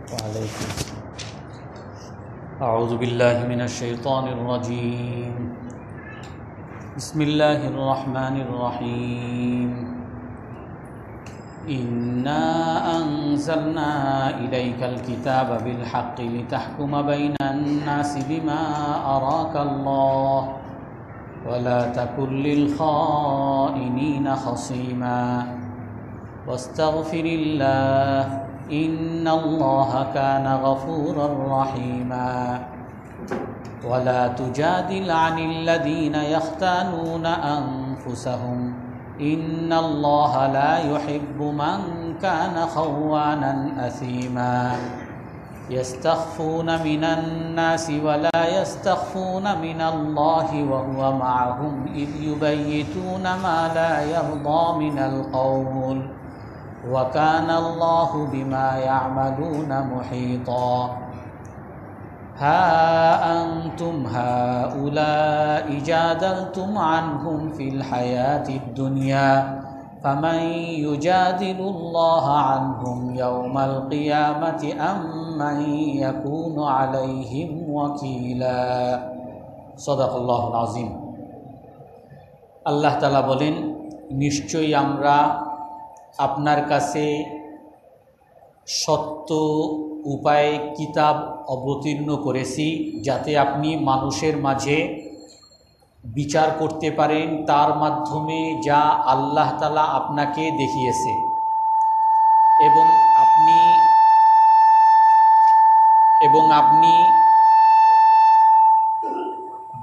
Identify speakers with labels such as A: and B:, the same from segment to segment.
A: وعليكم السلام. أعوذ بالله من الشيطان الرجيم. بسم الله الرحمن الرحيم. إنا أنزلنا إليك الكتاب بالحق لتحكم بين الناس بما أراك الله ولا تكن للخائنين خصيما واستغفر الله إن الله كان غفورا رحيما ولا تجادل عن الذين يختانون أنفسهم إن الله لا يحب من كان خوانا أثيما يستخفون من الناس ولا يستخفون من الله وهو معهم إذ يبيتون ما لا يرضى من القول وكان الله بما يعملون محيطا ها أنتم هؤلاء جادلتم عنهم في الحياة الدنيا فمن يجادل الله عنهم يوم القيامة أم من يكون عليهم وكيلا صدق الله العظيم. আল্লাহ তাআলা বলেন, নিশ্চয়ই আমরা আপনার কাছে সত্য উপায়ে কিতাব অবতীর্ণ করেছি, যাতে আপনি মানুষের মাঝে বিচার করতে পারেন তার মাধ্যমে যা আল্লাহ তাআলা আপনাকে দেখিয়েছে, এবং আপনি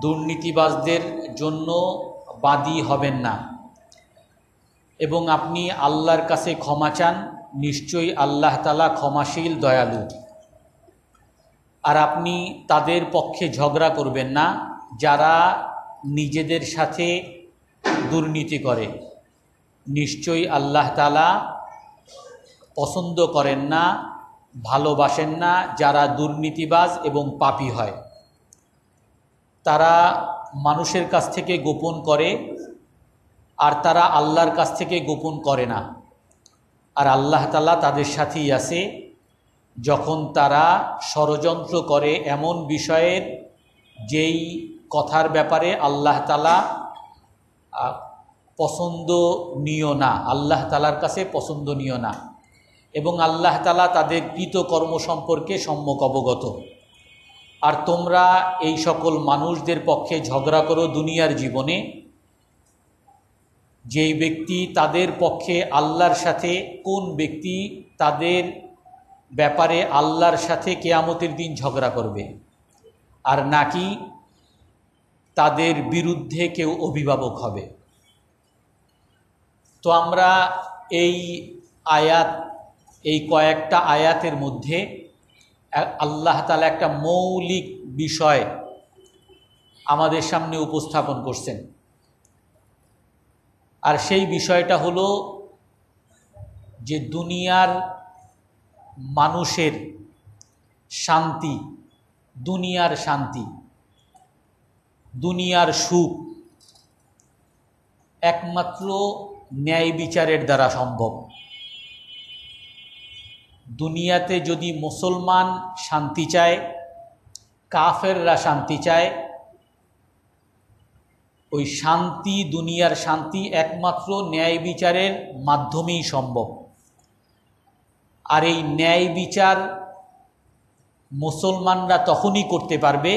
A: দুর্নীতিবাজদের জন্য বাদী হবেন না, এবং আপনি আল্লাহর কাছে ক্ষমা চান, নিশ্চয়ই আল্লাহ তাআলা ক্ষমাশীল দয়ালু। আর আপনি তাদের পক্ষে ঝগড়া করবেন না যারা নিজেদের সাথে দুর্নীতি করে, নিশ্চয়ই আল্লাহ তাআলা পছন্দ করেন না, ভালোবাসেন না যারা দুর্নীতিবাজ এবং পাপী হয়। তারা মানুষের কাছ থেকে গোপন করে আর তারা আল্লাহর কাছ থেকে গোপন করে না, আর আল্লাহ তাআলা তাদের সাথেই আছে যখন তারা ষড়যন্ত্র করে এমন বিষয়ের যেই কথার ব্যাপারে আল্লাহ তাআলা পছন্দনীয় না, আল্লাহ তাআলার কাছে পছন্দনীয় না, এবং আল্লাহ তাআলা তাদের কৃতকর্ম সম্পর্কে সম্যক অবগত। আর তোমরা এই সকল মানুষদের পক্ষে ঝগড়া করো দুনিয়ার জীবনে, যেই ব্যক্তি তাদের পক্ষে আল্লাহর সাথে, কোন ব্যক্তি তাদের ব্যাপারে আল্লাহর সাথে কিয়ামতের দিন ঝগড়া করবে, আর নাকি তাদের বিরুদ্ধে কেউ অভিভাবক হবে। তো আমরা এই কয়েকটা আয়াতের মধ্যে আল্লাহ তাআলা একটা মৌলিক বিষয় আমাদের সামনে উপস্থাপন করছেন, আর সেই বিষয়টা হলো যে দুনিয়ার মানুষের শান্তি, দুনিয়ার সুখ একমাত্র ন্যায় বিচারের দ্বারা সম্ভব। দুনিয়াতে যদি মুসলমান শান্তি চায়, কাফেররা শান্তি চায়, ওই শান্তি, দুনিয়ার শান্তি একমাত্র ন্যায় বিচারের মাধ্যমেই সম্ভব। আর এই ন্যায় বিচার মুসলমানরা তখনই করতে পারবে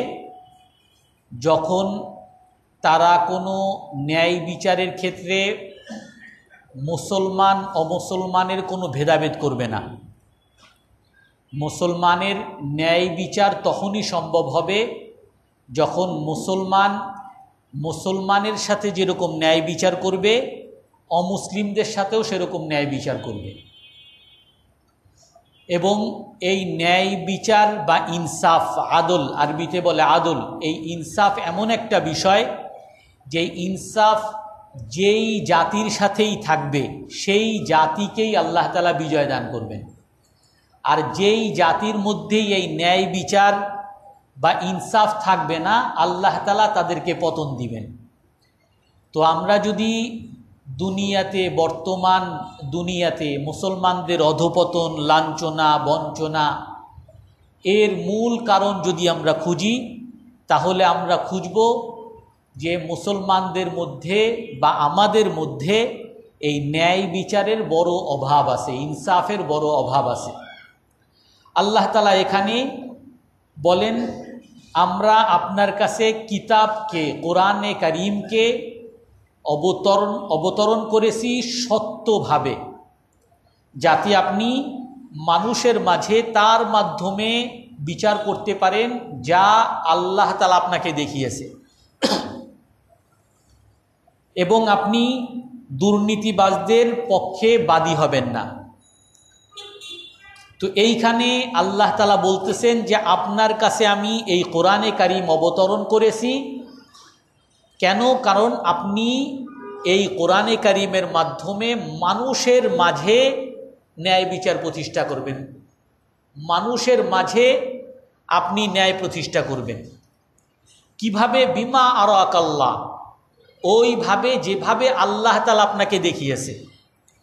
A: যখন তারা কোনো ন্যায় বিচারের ক্ষেত্রে মুসলমান অমুসলমানের কোনো ভেদাভেদ করবে না। মুসলমানের ন্যায় বিচার তখনই সম্ভব হবে যখন মুসলমানের সাথে যেরকম ন্যায় বিচার করবে, অমুসলিমদের সাথেও সেরকম ন্যায় বিচার করবে। এবং এই ন্যায় বিচার বা ইনসাফ, আদল, আরবিতে বলে আদল, এই ইনসাফ এমন একটা বিষয় যে ইনসাফ যেই জাতির সাথেই থাকবে সেই জাতিকেই আল্লাহ তাআলা বিজয় দান করবেন, আর যেই জাতির মধ্যেই এই ন্যায় বিচার বা ইনসাফ থাকবে না, আল্লাহ তাআলা তাদেরকে পতন দিবেন। তো আমরা যদি বর্তমান দুনিয়াতে মুসলমানদের অধপতন, লাঞ্ছনা, বঞ্চনা এর মূল কারণ যদি আমরা খুঁজি তাহলে আমরা খুঁজব যে মুসলমানদের মধ্যে বা আমাদের মধ্যে এই ন্যায় বিচারের বড় অভাব আছে, ইনসাফের বড় অভাব আছে। আল্লাহ তাআলা এখানে বলেন, আমরা আপনার কাছে কিতাবকে, কোরআনে কারীমকে অবতরণ করেছি সত্যভাবে, যাতে আপনি মানুষের মাঝে তার মাধ্যমে বিচার করতে পারেন যা আল্লাহ তাআলা আপনাকে দেখিয়েছে, এবং আপনি দুর্নীতিবাজদের পক্ষে বাদী হবেন না। তো এইখানে আল্লাহ তাআলা বলতেছেন যে আপনার কাছে আমি এই কোরআনে কারীম অবতরণ করেছি কেন? কারণ আপনি এই কোরআনে কারীমের মাধ্যমে মানুষের মাঝে ন্যায় বিচার প্রতিষ্ঠা করবেন, মানুষের মাঝে আপনি ন্যায় প্রতিষ্ঠা করবেন। কিভাবে? বিমা আরাকাল্লাহ, ওইভাবে যেভাবে আল্লাহ তাআলা আপনাকে দেখিয়েছে।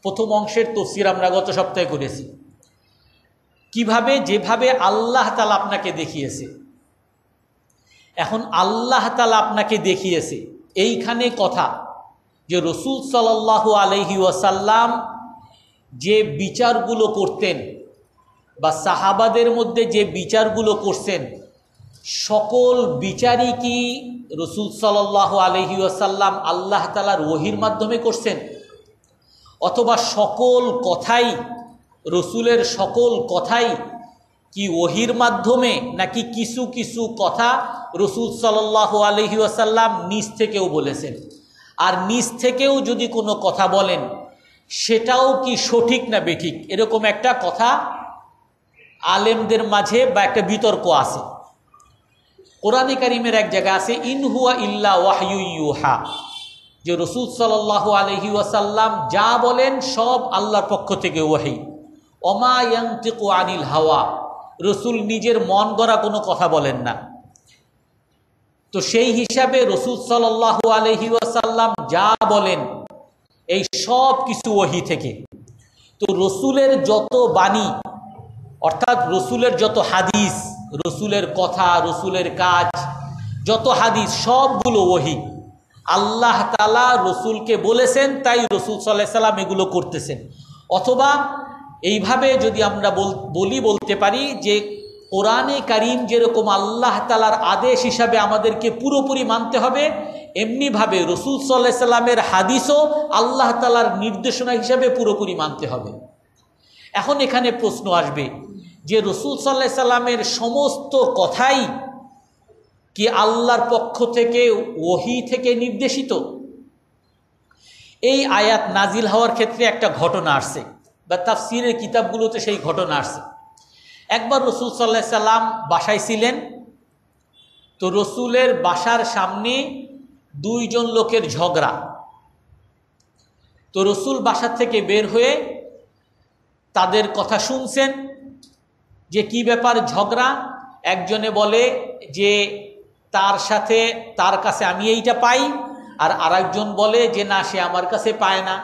A: প্রথম অংশের তাফসীর আমরা গত সপ্তাহে করেছি। কিভাবে? যেভাবে আল্লাহ তাআলা আপনাকে দেখিয়েছে। এখন আল্লাহ তাআলা আপনাকে দেখিয়েছে, এইখানে কথা যে রাসূল সাল্লাল্লাহু আলাইহি ওয়াসাল্লাম যে বিচারগুলো করতেন বা সাহাবাদের মধ্যে যে বিচারগুলো করছেন, সকল বিচারই কি রাসূল সাল্লাল্লাহু আলাইহি ওয়াসাল্লাম আল্লাহ তাআলার ওহীর মাধ্যমে করছেন, অথবা সকল কথাই, রসুলের সকল কথাই কি ওহীর মাধ্যমে, নাকি কিছু কিছু কথা রাসূল সাল্লাল্লাহু আলাইহি ওয়াসাল্লাম নিজ থেকেও বলেছেন? আর নিজ থেকেও যদি কোনো কথা বলেন সেটাও কি সঠিক না বেঠিক, এরকম একটা কথা আলেমদের মাঝে বা একটা বিতর্ক আছে। কোরআনে কারীমের এক জায়গা আছে, ইন হুয়া ইল্লা ওয়াহয়ু ইউহা, যে রাসূল সাল্লাল্লাহু আলাইহি ওয়াসাল্লাম যা বলেন সব আল্লাহর পক্ষ থেকে ওহী। ওমা ইয়ানতিকু আনিল হাওয়া, রসুল নিজের মন গড়া কোনো কথা বলেন না। তো সেই হিসাবে রাসূল সাল্লাল্লাহু আলাইহি ওয়াসাল্লাম যা বলেন এই সব কিছু ওহী থেকে। তো রসুলের যত বাণী, অর্থাৎ রসুলের যত হাদিস, রসুলের কথা, রসুলের কাজ, যত হাদিস সবগুলো ওহী। আল্লাহ তাআলা রসুলকে বলেছেন, তাই রসুল সাল্লাল্লাহু আলাইহি ওয়াসাল্লাম এগুলো করতেছেন। অথবা এইভাবে যদি আমরা বলতে পারি যে কোরআনে কারীম যেরকম আল্লাহ তাআলার আদেশ হিসাবে আমাদেরকে পুরোপুরি মানতে হবে, এমনিভাবে রাসূল সাল্লাল্লাহু আলাইহি ওয়াসাল্লামের হাদিসও আল্লাহ তাআলার নির্দেশনা হিসাবে পুরোপুরি মানতে হবে। এখন এখানে প্রশ্ন আসবে যে রাসূল সাল্লাল্লাহু আলাইহি ওয়াসাল্লামের সমস্ত কথাই কি আল্লাহর পক্ষ থেকে ওহী থেকে নির্দেশিত? এই আয়াত নাজিল হওয়ার ক্ষেত্রে একটা ঘটনা আসছে, বা তাফসীরের কিতাবগুলোতে সেই ঘটনা আসছে। একবার রাসূল সাল্লাল্লাহু আলাইহি ওয়াসাল্লাম বাসায় ছিলেন, তো রসুলের বাসার সামনে দুইজন লোকের ঝগড়া। তো রসুল বাসার থেকে বের হয়ে তাদের কথা শুনছেন যে কি ব্যাপার ঝগড়া। একজনে বলে যে তার কাছে আমি এইটা পাই, আর আরেকজন বলে যে না, সে আমার কাছে পায় না।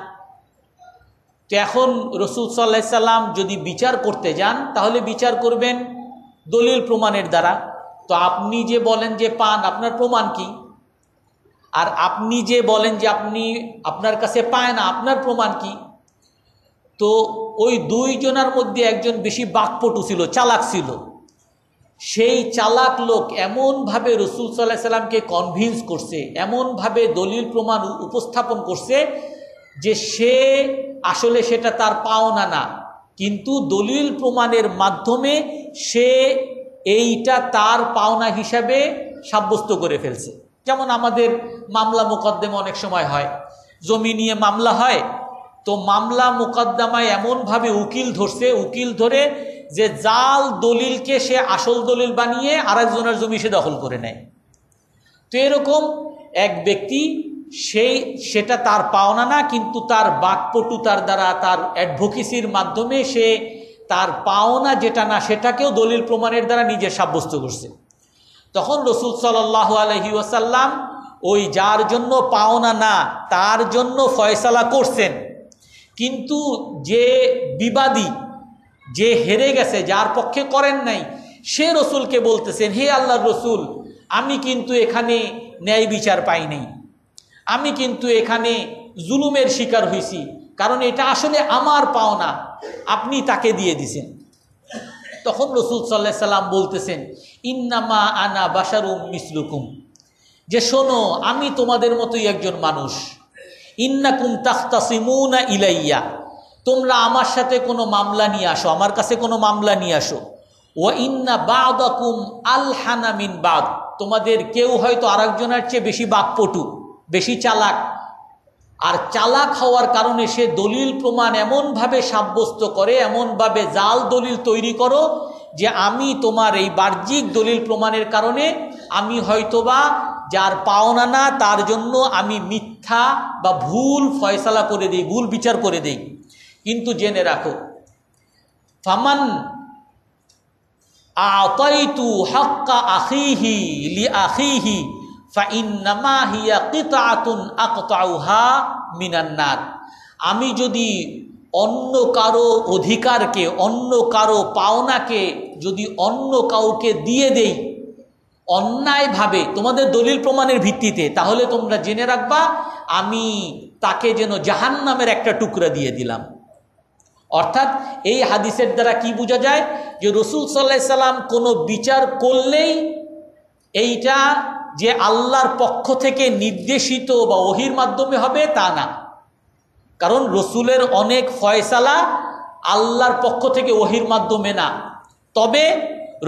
A: তো এখন রাসূল সাল্লাল্লাহু আলাইহি ওয়াসাল্লাম যদি বিচার করতে যান তাহলে বিচার করবেন দলিল প্রমাণের দ্বারা। তো আপনি যে বলেন যে পান, আপনার প্রমাণ কি? আর আপনি যে বলেন যে আপনার কাছে পায় না, আপনার প্রমাণ কি? তো ওই দুইজনের মধ্যে একজন বেশি বাকপটু ছিল, চালাক ছিল। সেই চালাক লোক এমনভাবে রাসূল সাল্লাল্লাহু আলাইহি ওয়াসাল্লামকে কনভিন্স করছে, এমনভাবে দলিল প্রমাণ উপস্থাপন করছে যে সে আসলে সেটা তার পাওনা না, কিন্তু দলিল প্রমাণের মাধ্যমে সে এইটা তার পাওনা হিসাবে সাব্যস্ত করে ফেলছে। যেমন আমাদের মামলা মোকদ্দমা অনেক সময় হয়, জমি নিয়ে মামলা হয়, তো মামলা মোকদ্দমায় এমনভাবে উকিল ধরে যে জাল দলিলকে সে আসল দলিল বানিয়ে আরেকজনের জমি সে দখল করে নেয়। তো এরকম এক ব্যক্তি সেটা তার পাওনা না, কিন্তু তার বাকপটুতার দ্বারা, তার অ্যাডভোকেসির মাধ্যমে সে তার পাওনা যেটা না সেটাকেও দলিল প্রমাণের দ্বারা নিজে সাব্যস্ত করছে। তখন রাসূল সাল্লাল্লাহু আলাইহি ওয়াসাল্লাম ওই যার জন্য পাওনা না তার জন্য ফয়সালা করছেন, কিন্তু যে বিবাদী, যে হেরে গেছে, যার পক্ষে করেন নাই, সে রসুলকে বলতেছেন, হে আল্লাহর রসুল, আমি কিন্তু এখানে ন্যায় বিচার পাই নাই, আমি কিন্তু এখানে জুলুমের শিকার হয়েছি, কারণ এটা আসলে আমার পাওনা, আপনি তাকে দিয়ে দিছেন। তখন রসুল সাল্লাল্লাহু আলাইহি সাল্লাম বলতেছেন, ইন্নামা আনা বাশারুম মিসলুকুম, যে শোনো, আমি তোমাদের মতোই একজন মানুষ। ইন্নাকুম তাখতাসিমুনা ইলাইয়া, তোমরা আমার সাথে কোনো মামলা নিয়ে আসো, আমার কাছে কোনো মামলা নিয়ে আসো। ওয়া ইন্না বা'দাকুম আলহানা মিন বা'দ, তোমাদের কেউ হয়তো আরেকজনের চেয়ে বেশি বাকপটু, বেশি চালাক। আর চালাক হওয়ার কারণে সে দলিল প্রমাণ এমনভাবে সাব্যস্ত করে, এমনভাবে জাল দলিল তৈরি করো যে আমি তোমার এই বাহ্যিক দলিল প্রমাণের কারণে আমি হয়তোবা যার পাওনা না তার জন্য আমি মিথ্যা বা ভুল ফয়সালা করে দিই, ভুল বিচার করে দিই। কিন্তু জেনে রাখো, ফামান আতাইতু হাক্কা আখিহি লিআখিহি ফাইন্নামা হিয়া কিতআতুন আকতাউহা মিনান নার, আমি যদি অন্য কারো অধিকারকে, অন্য কারো পাওনাকে যদি অন্য কাউকে দিয়ে দেই অন্যায়ভাবে তোমাদের দলিল প্রমাণের ভিত্তিতে, তাহলে তোমরা জেনে রাখবা আমি তাকে যেন জাহান্নামের একটা টুকরা দিয়ে দিলাম। অর্থাৎ এই হাদিসের দ্বারা কি বোঝা যায় যে রসুল সাল্লাল্লাহু আলাইহি সাল্লাম কোনো বিচার করলেই এইটা যে আল্লাহর পক্ষ থেকে নির্দেশিত বা ওহির মাধ্যমে হবে তা না, কারণ রসুলের অনেক ফয়সালা আল্লাহর পক্ষ থেকে ওহির মাধ্যমে না। তবে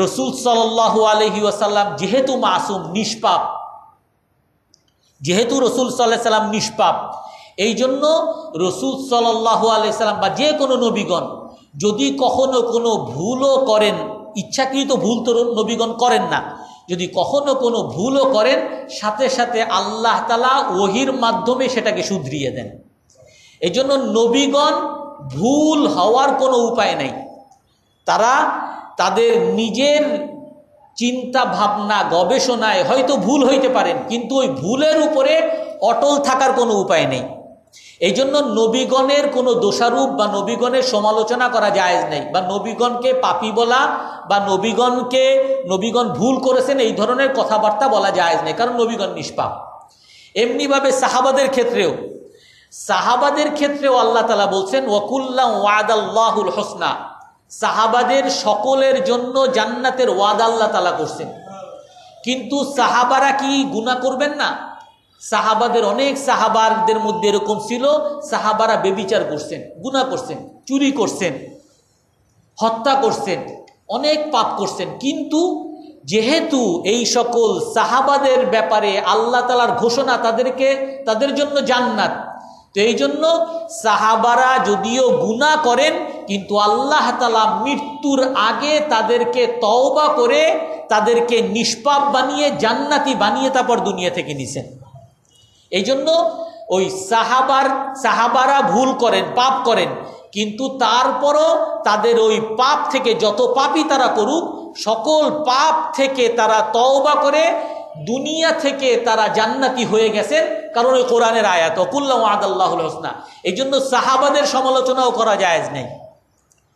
A: রসুল সাল্লাল্লাহু আলাইহি ওয়াসাল্লাম যেহেতু মাসুম, নিষ্পাপ, যেহেতু রসুল সাল্লাল্লাহু আলাইহি সাল্লাম নিষ্পাপ, এই জন্য রসুল সাল্লাল্লাহু আলাইহি সাল্লাম বা যে কোনো নবীগণ যদি কখনো কোনো ভুলও করেন, ইচ্ছাকৃত ভুল তো নবীগণ করেন না, যদি কখনো কোনো ভুলও করেন সাথে সাথে আল্লাহ তাআলা ওহির মাধ্যমে সেটাকে শুধরিয়ে দেন। এই জন্য নবীগণ ভুল হওয়ার কোনো উপায় নেই, তারা তাদের নিজের চিন্তা ভাবনা গবেষণায় হয়তো ভুল হইতে পারেন, কিন্তু ওই ভুলের উপরে অটল থাকার কোনো উপায় নেই। এই জন্য নবীগণের কোনো দোষারোপ বা নবীগণের সমালোচনা করা জায়েজ নেই, বা নবীগণকে পাপী বলা বা নবীগণ ভুল করেছেন এই ধরনের কথাবার্তা বলা জায়েজ নেই, কারণ নবীগণ নিষ্পাপ। এমনিভাবে সাহাবাদের ক্ষেত্রেও আল্লাহ তাআলা বলছেন, ওয়াকুল্লাম ওয়াদাল্লাহুল হোসনা, সাহাবাদের সকলের জন্য জান্নাতের ওয়াদা আল্লাহ তাআলা করছেন। কিন্তু সাহাবারা কি গুনাহ করবেন না? সাহাবাদের অনেক সাহাবাদের মধ্যে এরকম ছিল, সাহাবারা বেবিচার করছেন, গুনাহ করছেন, চুরি করছেন, হত্যা করছেন, অনেক পাপ করছেন। কিন্তু যেহেতু এই সকল সাহাবাদের ব্যাপারে আল্লাহ তাআলার ঘোষণা তাদের জন্য জান্নাত, তো এই জন্য সাহাবারা যদিও গুনাহ করেন কিন্তু আল্লাহ তাআলা মৃত্যুর আগে তাদেরকে তওবা করে তাদেরকে নিষ্পাপ বানিয়ে জান্নাতি বানিয়ে তারপর দুনিয়া থেকে নিছেন। এই জন্য ওই সাহাবারা ভুল করেন, পাপ করেন, কিন্তু তারপরও তাদের ওই পাপ থেকে, যত পাপই তারা করুক, সকল পাপ থেকে তারা তওবা করে দুনিয়া থেকে তারা জান্নাতি হয়ে গেছেন, কারণ ওই কোরআনের আয়াত ওয়াকুল্লাম ওয়াদাল্লাহুল হোসনা। এই জন্য সাহাবাদের সমালোচনাও করা জায়েজ নেই।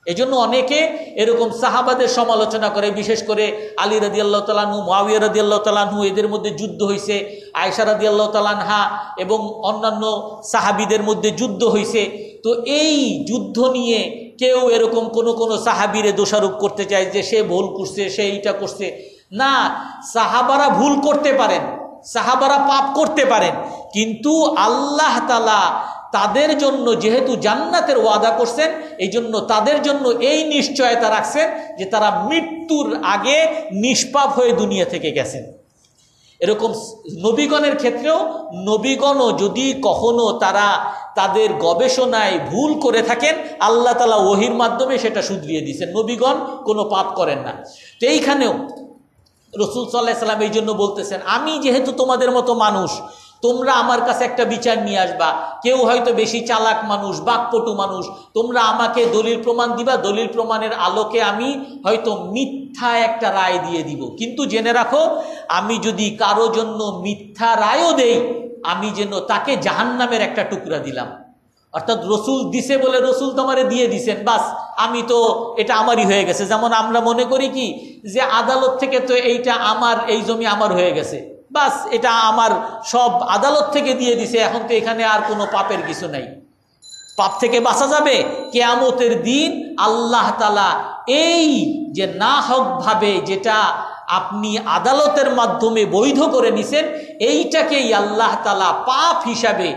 A: এই জন্য অনেকে এরকম সাহাবাদের সমালোচনা করে, বিশেষ করে আলী রাদিয়াল্লাহু তাআলা আনহু, মুআবিয়া রাদিয়াল্লাহু তাআলা আনহু, এদের মধ্যে যুদ্ধ হয়েছে, আয়েশা রাদিয়াল্লাহু তাআলা আনহা এবং অন্যান্য সাহাবীদের মধ্যে যুদ্ধ হয়েছে। তো এই যুদ্ধ নিয়ে কেউ এরকম কোনো সাহাবীরে দোষারোপ করতে চায় যে সে ভুল করছে, সে এইটা করছে। না, সাহাবারা ভুল করতে পারেন, সাহাবারা পাপ করতে পারেন, কিন্তু আল্লাহ তাআলা তাদের জন্য যেহেতু জান্নাতের ওয়াদা করছেন, এই জন্য তাদের জন্য এই নিশ্চয়তা রাখছেন যে তারা মৃত্যুর আগে নিষ্পাপ হয়ে দুনিয়া থেকে গেছেন। এরকম নবীগণের ক্ষেত্রেও, নবীগণও যদি কখনো তারা তাদের গবেষণায় ভুল করে থাকেন, আল্লাহ তাআলা ওহির মাধ্যমে সেটা শুধরিয়ে দিয়েছেন। নবীগণ কোনো পাপ করেন না। তো এইখানেও রাসূল সাল্লাল্লাহু আলাইহি সাল্লাম এই জন্য বলতেছেন, আমি যেহেতু তোমাদের মতো মানুষ, তোমরা আমার কাছে একটা বিচার নিয়ে আসবা। কেউ হয়তো বেশি চালাক মানুষ, বাকপটু মানুষ, তোমরা আমাকে দলিল প্রমাণ দিবা, দলিল প্রমাণের আলোকে আমি হয়তো মিথ্যা একটা রায় দিয়ে দিব। কিন্তু জেনে রাখো, আমি যদি কারো জন্য মিথ্যা রায়ও দেই, আমি যেন তাকে জাহান্নামের একটা টুকরা দিলাম। অর্থাৎ রসুল দিছে বলে রসুল তোমারে দিয়ে দিছেন, বাস আমি তো এটা আমারই হয়ে গেছে। যেমন আমরা মনে করি কি যে আদালত থেকে তো এইটা আমার, এই জমি আমার হয়ে গেছে, বাস এটা আমার, সব আদালত থেকে দিয়ে দিছে, এখন তো এখানে আর কোনো পাপের কিছু নাই। পাপ থেকে বাঁচা যাবে কিয়ামতের দিন। আল্লাহ তাআলা এই যে না হকভাবে যেটা আপনি আদালতের মাধ্যমে বৈধ করে নিছেন, এইটাকেই আল্লাহ তাআলা পাপ হিসাবে,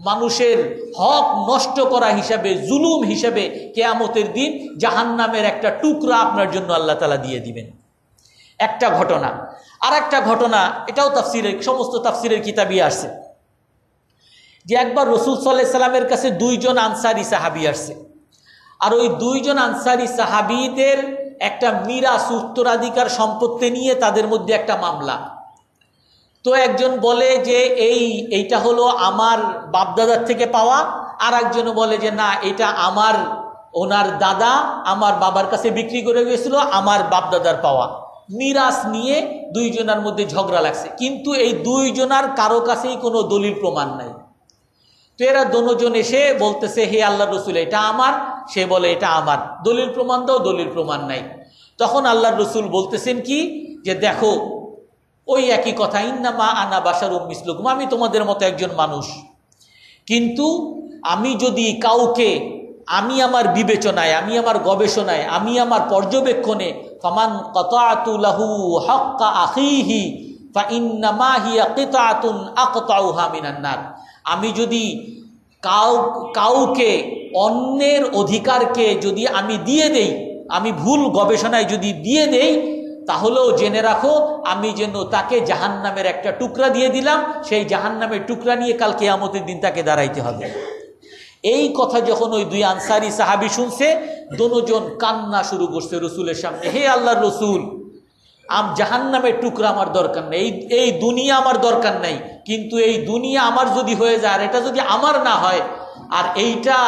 A: মানুষের হক নষ্ট করা হিসাবে, জুলুম হিসাবে কিয়ামতের দিন জাহান্নামের একটা টুকরা আপনার জন্য আল্লাহ তাআলা দিয়ে দিবেন। একটা ঘটনা। আর একটা ঘটনা, এটাও তাফসিরের, সমস্ত তাফসিরের কিতাবই আসছে, যে একবার রসুল সাল্লাল্লাহু আলাইহি সাল্লামের কাছে দুইজন আনসারী সাহাবী আসছে। আর ওই দুইজন আনসারী সাহাবীদের একটা মিরাস, উত্তরাধিকার সম্পত্তি নিয়ে তাদের মধ্যে একটা মামলা। তো একজন বলে যে এইটা হলো আমার বাপদাদার থেকে পাওয়া, আর একজন বলে যে না, এটা আমার, ওনার দাদা আমার বাবার কাছে বিক্রি করে গিয়েছিল, আমার বাপদাদার পাওয়া। মিরাস নিয়ে দুইজনের মধ্যে ঝগড়া লাগছে, কিন্তু এই দুইজনার কারো কাছেই কোনো দলিল প্রমাণ নাই। তো এরা দুজন এসে বলতেছে, হে আল্লাহর রাসূল, এটা আমার। সে বলে এটা আমার, দলিল প্রমাণ দাও, দলিল প্রমাণ নাই। তখন আল্লাহর রাসূল বলতেছেন কি, যে দেখো ওই একই কথা, ইন্নামা আনা বাশারুম মিসলুকুম, আমি তোমাদের মতো একজন মানুষ, কিন্তু আমি যদি কাউকে, আমি আমার বিবেচনায়, আমি আমার গবেষণায়, আমি আমার পর্যবেক্ষণে, ফামান কাতাতু লাহু হাক্কা আখিহি ফাইন্নামা হিয়া কিতাতুন আকতাউহা মিনান নার, আমি যদি কাউকে অন্যের অধিকারকে যদি আমি দিয়ে দেই, আমি ভুল গবেষণায় যদি দিয়ে দেই, তাহলেও জেনে রাখো আমি যেন তাকে জাহান্নামের একটা টুকরা দিয়ে দিলাম, সেই জাহান্নামের টুকরা নিয়ে কাল কিয়ামতের দিন তাকে দাঁড়াইতে হবে। এই কথা যখন ওই দুই আনসারী সাহাবী শুনছে, দুজন কান্না শুরু করছে রসুলের সামনে, হে আল্লাহর রসুল, জাহান্নামের টুকরা আমার দরকার নেই, এই দুনিয়া আমার দরকার নাই, কিন্তু এই দুনিয়া আমার যদি হয়ে যায়, আর এটা যদি আমার না হয়, আর এইটা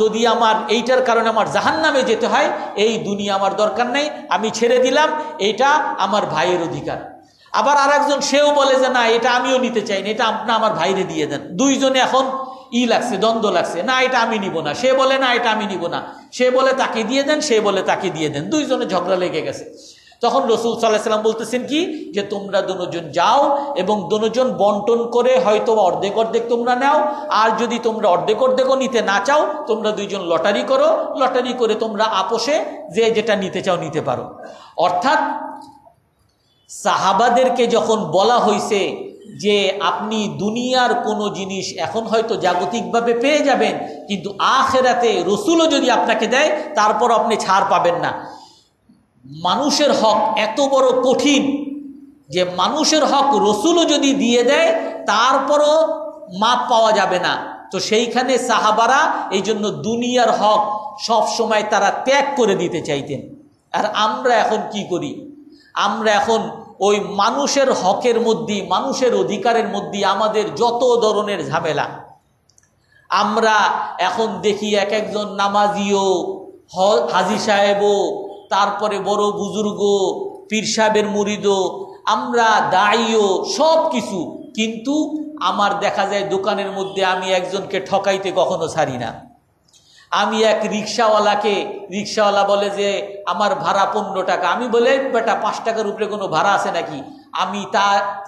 A: যদি আমার, এইটার কারণে আমার জাহান্নামে যেতে হয়, এই দুনিয়া আমার দরকার নেই, আমি ছেড়ে দিলাম, এটা আমার ভাইয়ের অধিকার। আবার আর একজন সেও বলে যে না, এটা আমিও নিতে চাই না, এটা আপনি আমার ভাইরে দিয়ে দেন। দুইজনে এখন লাগছে, দ্বন্দ্ব লাগছে, না এটা আমি নিব না, সে বলে না এটা আমি নিব না, সে বলে তাকে দিয়ে দেন, সে বলে তাকে দিয়ে দেন, দুইজনে ঝগড়া লেগে গেছে। তখন রাসূল সাল্লাল্লাহু আলাইহি ওয়াসাল্লাম বলতেছেন কি, যে তোমরা দুজন যাও এবং দুজন বন্টন করে হয়তো অর্ধেক অর্ধেক তোমরা নাও, আর যদি তোমরা অর্ধেক অর্ধেকও নিতে না চাও, তোমরা দুইজন লটারি করো, লটারি করে তোমরা আপোষে যে যেটা নিতে চাও নিতে পারো। অর্থাৎ সাহাবাদেরকে যখন বলা হয়েছে যে আপনি দুনিয়ার কোনো জিনিস এখন হয়তো জাগতিকভাবে পেয়ে যাবেন, কিন্তু আখিরাতে রসুলও যদি আপনাকে দেয় তারপর আপনি ছাড় পাবেন না। মানুষের হক এত বড় কঠিন যে মানুষের হক রসুলও যদি দিয়ে দেয় তারপরও মাপ পাওয়া যাবে না। তো সেইখানে সাহাবারা এই জন্য দুনিয়ার হক সব সময় তারা ত্যাগ করে দিতে চাইতেন। আর আমরা এখন কি করি, আমরা এখন ওই মানুষের হকের মধ্যে, মানুষের অধিকারের মধ্যে আমাদের যত ধরনের ঝামেলা। আমরা এখন দেখি এক একজন নামাজিও, হাজী সাহেবও, তারপরে বড় বুজুর্গ, পীর সাহেবের মুরিদও, আমরা দায়ীও, সব কিছু, কিন্তু আমার দেখা যায় দোকানের মধ্যে আমি একজনকে ঠকাইতে কখনো ছাড়ি না। আমি এক রিক্সাওয়ালা বলে যে আমার ভাড়া 15 টাকা, আমি বলে বেটা 5 টাকার উপরে কোনো ভাড়া আছে নাকি, আমি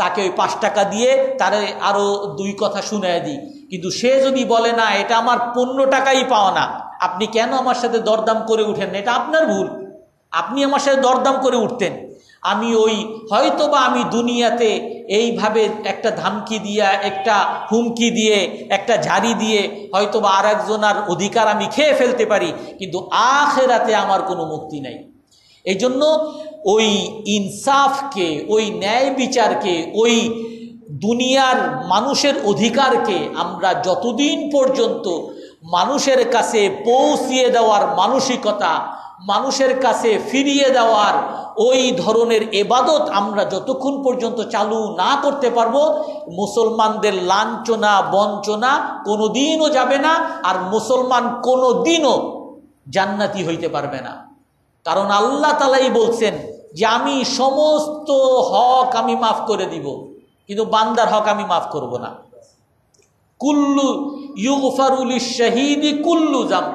A: তাকে ওই 5 টাকা দিয়ে তারে আরও 2 কথা শুনায় দিই। কিন্তু সে যদি বলে না এটা আমার 15 টাকাই পাওয়া না, আপনি কেন আমার সাথে দরদাম করে উঠেন না, এটা আপনার ভুল, আপনি আমার সাথে দরদাম করে উঠতেন। আমি ওই হয়তোবা আমি দুনিয়াতে এইভাবে একটা ধামকি দিয়া, একটা হুমকি দিয়ে, একটা ঝাড়ি দিয়ে হয়তোবা আর একজনের অধিকার আমি খেয়ে ফেলতে পারি, কিন্তু আখিরাতে আমার কোনো মুক্তি নাই। এই জন্য ওই ইনসাফকে, ওই ন্যায় বিচারকে, ওই দুনিয়ার মানুষের অধিকারকে আমরা যতদিন পর্যন্ত মানুষের কাছে পৌঁছিয়ে দেওয়ার মানসিকতা, মানুষের কাছে ফিরিয়ে দেওয়ার ওই ধরনের ইবাদত আমরা যতক্ষণ পর্যন্ত চালু না করতে পারবো, মুসলমানদের লাঞ্ছনা বঞ্চনা কোনোদিনও যাবে না, আর মুসলমান কোনোদিনও জান্নাতি হইতে পারবে না। কারণ আল্লাহ তাআলাই বলছেন যে আমি সমস্ত হক আমি মাফ করে দিব, কিন্তু বান্দার হক আমি মাফ করব না। কুল্লু ইউগফারু লিশ-শাহীদি কুল্লু যাম,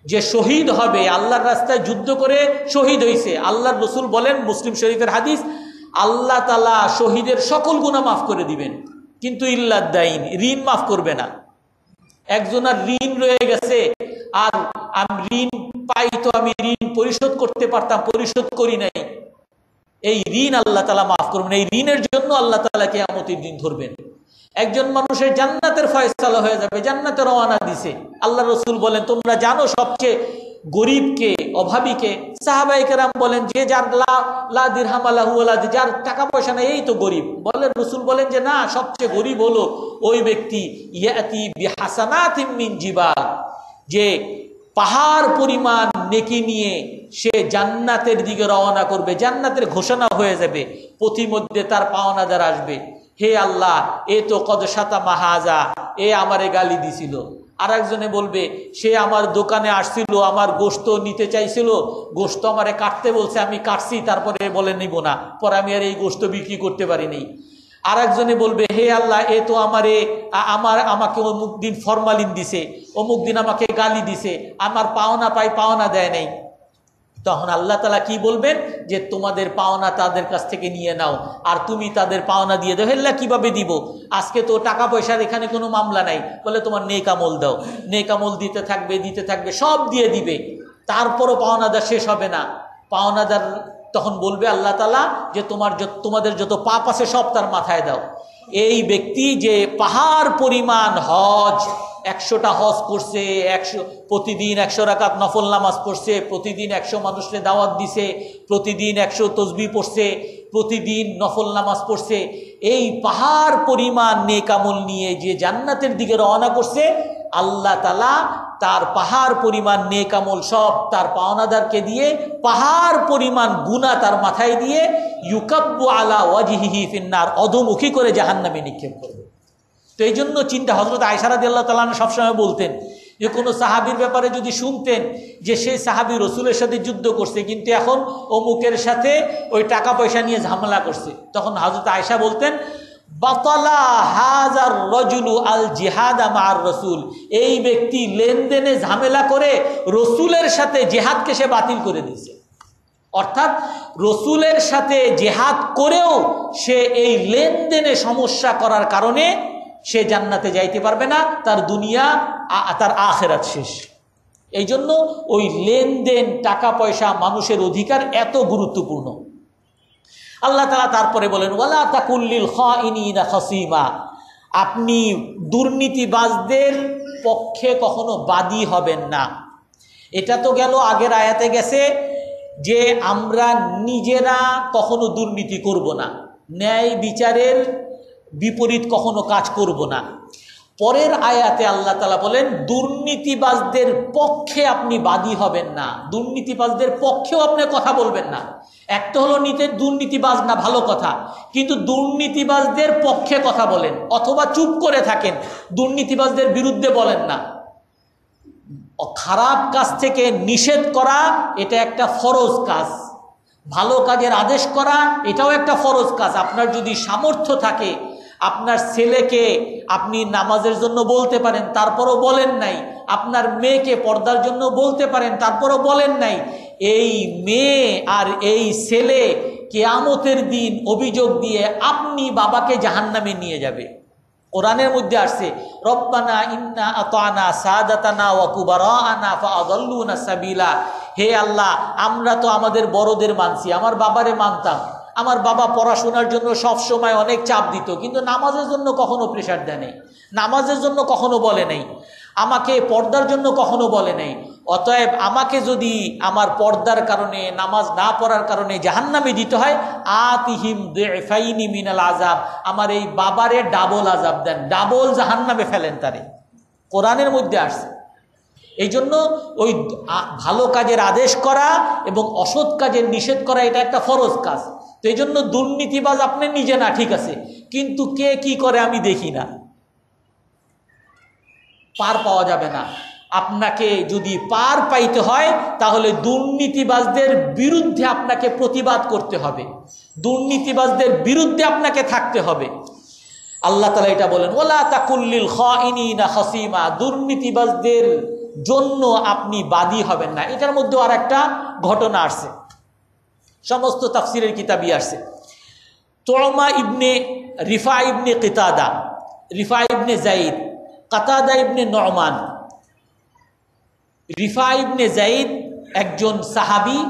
A: যে শহীদ হবে, আল্লাহর রাস্তায় যুদ্ধ করে শহীদ হয়েছে, আল্লাহর রাসূল বলেন, মুসলিম শরীফের হাদিস, আল্লাহ তাআলা শহীদের সকল গুনাহ মাফ করে দিবেন, কিন্তু ইল্লাদ দাইন, ঋণ মাফ করবে না। একজনের ঋণ রয়ে গেছে, আর আমি ঋণ পাই তো আমি ঋণ পরিশোধ করতে পারতাম, পরিশোধ করি নাই, এই ঋণ আল্লাহ তাআলা মাফ করবেন। এই ঋণের জন্য আল্লাহ তাআলা কিয়ামতের দিন ধরবেন। একজন মানুষের জান্নাতের ফয়সালা হয়ে যাবে, জান্নাতে রওনা দিছে। আল্লাহ রাসূল বলেন, তোমরা জানো সবচেয়ে গরিবকে, অভাবীকে? সাহাবায়ে কেরাম বলেন, যে যার লা দিরহাম লাহু ওয়ালা, যার টাকা পয়সা নেই, এই তো গরিব। বলেন, রাসূল বলেন যে না, সবচেয়ে গরিব হলো ওই ব্যক্তি ইয়াতি বিহাসানাতিম মিন জিবাল, যে পাহাড় পরিমাণ নেকি নিয়ে সে জান্নাতের দিকে রওনা করবে, জান্নাতের ঘোষণা হয়ে যাবে, পথিমধ্যে তার পাওনাদার আসবে, হে আল্লাহ, এ তো কদ শাতা মাহাজা, এ আমারে গালি দিছিল। আর একজনে বলবে, সে আমার দোকানে আসছিল, আমার গোশত নিতে চাইছিল, গোশত আমারে কাটতে বলছে, আমি কাটছি, তারপরে বলে নিব না, পরে আমি আর এই গোশত বিক্রি করতে পারিনি। আর একজনে বলবে, হে আল্লাহ, এ তো আমাকে অমুক দিন ফরমালিন দিছে, অমুক দিন আমাকে গালি দিছে, আমার পাওনা পাই, পাওনা দেয় নাই। তখন আল্লাহ তাআলা কি বলবেন, যে তোমাদের পাওনা তাদের কাছ থেকে নিয়ে নাও, আর তুমি তাদের পাওনা দিয়ে দাও। হেল্লা, কিভাবে দিব? আজকে তো টাকা পয়সার এখানে কোনো মামলা নাই, বলে তোমার নেক আমল দাও, নেক আমল দিতে থাকবে, দিতে থাকবে, সব দিয়ে দিবে, তারপরও পাওনাদার শেষ হবে না। পাওনাদার তখন বলবে আল্লাহ তাআলা, যে তোমাদের যত পাপ আছে সব তার মাথায় দাও। এই ব্যক্তি যে পাহাড় পরিমাণ হজ, 100টা হজ করছে, প্রতিদিন 100 রাকাত নফল নামাজ পড়ছে, প্রতিদিন 100 মানুষকে দাওয়াত দিছে, প্রতিদিন 100 তসবিহ পড়ছে, প্রতিদিন নফল নামাজ পড়ছে, এই পাহাড় পরিমাণ নেক আমল নিয়ে যে জান্নাতের দিকে রওনা করছে, আল্লাহ তাআলা তার পাহাড় পরিমাণ নেক আমল সব তার পাওনাদারকে দিয়ে, পাহাড় পরিমাণ গুনাহ তার মাথায় দিয়ে, ইউকাব্বু আলা ওয়াজহিহি ফিন্নার, অধোমুখী করে জাহান্নামে নিক্ষেপ করবে। তো এই জন্য চিন্তা, হযরত আয়েশা রাদিয়াল্লাহু তাআলা আনহা সবসময় বলতেন, যে কোনো সাহাবীর ব্যাপারে যদি শুনতেন যে সেই সাহাবী রাসূলের সাথে যুদ্ধ করছে, কিন্তু এখন অমুকের সাথে ওই টাকা পয়সা নিয়ে ঝামেলা করছে, তখন হযরত আয়েশা বলতেন, বাতালা হাজার রাজুলু আল জিহাদা মা'আর রাসূল, এই ব্যক্তি লেনদেনে ঝামেলা করে রাসূলের সাথে জিহাদকে সে বাতিল করে দিয়েছে। অর্থাৎ রাসূলের সাথে জিহাদ করেও সে এই লেনদেনে সমস্যা করার কারণে সে জান্নাতে যাইতে পারবে না, তার দুনিয়া তার আখিরাত শেষ। এই জন্য ওই লেনদেন, টাকা পয়সা, মানুষের অধিকার এত গুরুত্বপূর্ণ। আল্লাহ তাআলা তারপরে বলেন, ওয়ালা তাকুল্লিল খাইনিনা খাসিমা, আপনি দুর্নীতিবাজদের পক্ষে কখনো বাদী হবেন না। এটা তো গেল, আগের আয়াতে গেছে যে আমরা নিজেরা কখনো দুর্নীতি করব না, ন্যায় বিচারের বিপরীত কখনো কাজ করব না। পরের আয়াতে আল্লাহ তাআলা বলেন, দুর্নীতিবাজদের পক্ষে আপনি বাদী হবেন না, দুর্নীতিবাজদের পক্ষেও আপনি কথা বলবেন না। একটা হলো দুর্নীতিবাজ না, ভালো কথা, কিন্তু দুর্নীতিবাজদের পক্ষে কথা বলেন, অথবা চুপ করে থাকেন, দুর্নীতিবাজদের বিরুদ্ধে বলেন না। খারাপ কাজ থেকে নিষেধ করা এটা একটা ফরজ কাজ, ভালো কাজের আদেশ করা এটাও একটা ফরজ কাজ। আপনার যদি সামর্থ্য থাকে, আপনার ছেলেকে আপনি নামাজের জন্য বলতে পারেন, তারপরও বলেন নাই, আপনার মেয়েকে পর্দার জন্য বলতে পারেন, তারপরও বলেন নাই, এই মেয়ে আর এই ছেলে কিয়ামতের দিন অভিযোগ দিয়ে আপনি বাবাকে জাহান্নামে নিয়ে যাবে। কোরআনের মধ্যে আসছে, রব্বানা ইন্না আতানা সাদাতানা ওয়া কুবারানা ফাআদাল্লুনা সাবিলা, হে আল্লাহ, আমরা তো আমাদের বড়দের মানছি, আমার বাবারে মানতাম, আমার বাবা পড়াশোনার জন্য সব সময় অনেক চাপ দিত, কিন্তু নামাজের জন্য কখনো প্রেশার দেয় নাই, নামাজের জন্য কখনো বলে নাই, আমাকে পর্দার জন্য কখনো বলে নাই। অতএব আমাকে যদি আমার পর্দার কারণে, নামাজ না পড়ার কারণে জাহান্নামে দিতে হয়, আতিহিম দুইফাইনি মিনাল আযাব, আমার এই বাবারে ডাবল আযাব দেন, ডাবল জাহান্নামে ফেলেন তারে। কোরআনের মধ্যে আসছে। এই জন্য ওই ভালো কাজের আদেশ করা এবং অসৎ কাজের নিষেধ করা এটা একটা ফরজ কাজ। তো এই জন্য দুর্নীতিবাজ আপনি নিজে না, ঠিক আছে, কিন্তু কে কি করে আমি দেখি না, পার পাওয়া যাবে না। আপনাকে যদি পার পাইতে হয় তাহলে দুর্নীতিবাজদের বিরুদ্ধে আপনাকে প্রতিবাদ করতে হবে, দুর্নীতিবাজদের বিরুদ্ধে আপনাকে থাকতে হবে। আল্লাহ তাআলা এটা বলেন, ওয়ালা তাকুল্লিল খাইনিনা খাসিমা, দুর্নীতিবাজদের জন্য আপনি বাদী হবেন না। এটার মধ্যে আর একটা ঘটনা আসছে, সমস্ত তাফসিরের কিতাবই আসছে। তুলমা ইবনে রিফা ইবনে কিতাদা, রিফা ইবনে জাইদ, কাতাদা ইবনে নুমান। রিফা ইবনে জাইদ একজন সাহাবী,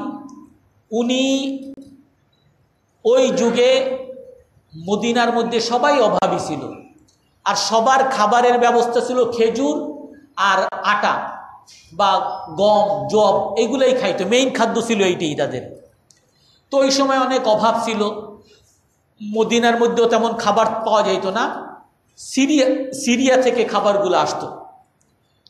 A: উনি ওই যুগে মদিনার মধ্যে সবাই অভাবী ছিল, আর সবার খাবারের ব্যবস্থা ছিল খেজুর আর আটা বা গম জব, এগুলোই খাইতো, মেইন খাদ্য ছিল এইটাই তাদের। তো ওই সময় অনেক অভাব ছিল, মদিনার মধ্যেও তেমন খাবার পাওয়া যাইতো না, সিরিয়া থেকে খাবারগুলো আসতো।